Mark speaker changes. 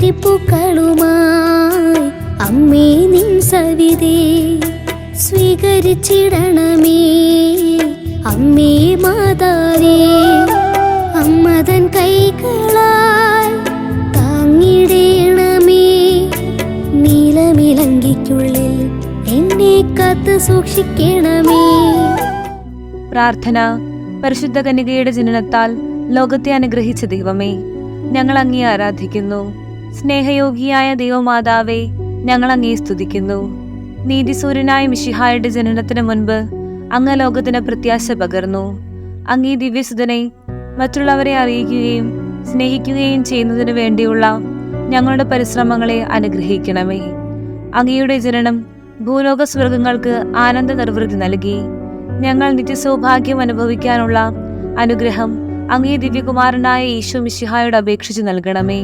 Speaker 1: പുഞ്ചിരിപ്പൂക്കളുമായി അമ്മേ നിൻ സവിതേ സ്വീകരിച്ചിടണമേ. അമ്മേ മാതാവേ, അമ്മതൻ കൈകളാൽ താങ്ങിടേണമേ. നീലമിലങ്കിക്കുള്ളിൽ എന്നെ കാത്തു സൂക്ഷിക്കണമേ.
Speaker 2: പ്രാർത്ഥന. പരിശുദ്ധ കന്യകയുടെ ജനനത്താൽ ലോകത്തെ അനുഗ്രഹിച്ച ദൈവമേ, ഞങ്ങൾ അങ്ങേ ആരാധിക്കുന്നു. സ്നേഹയോഗിയായ ദൈവമാതാവേ, ഞങ്ങൾ അങ്ങേ സ്തുതിക്കുന്നു. നീതിസൂര്യനായ മിശിഹായുടെ ജനനത്തിന് മുൻപ് അങ്ങ് ലോകത്തിന് പ്രത്യാശ പകർന്നു. അങ്ങേ ദിവ്യസുതനെ മറ്റുള്ളവരെ അറിയിക്കുകയും സ്നേഹിക്കുകയും ചെയ്യുന്നതിനു വേണ്ടിയുള്ള ഞങ്ങളുടെ പരിശ്രമങ്ങളെ അനുഗ്രഹിക്കണമേ. അങ്ങയുടെ ജനനം ഭൂലോക സ്വർഗങ്ങൾക്ക് ആനന്ദ നിർവൃത്തി നൽകി. ഞങ്ങൾ നിത്യസൗഭാഗ്യം അനുഭവിക്കാനുള്ള അനുഗ്രഹം അങ്ങേ ദിവ്യകുമാരനായ ഈശോ മിശിഹായോട് അപേക്ഷിച്ച് നൽകണമേ.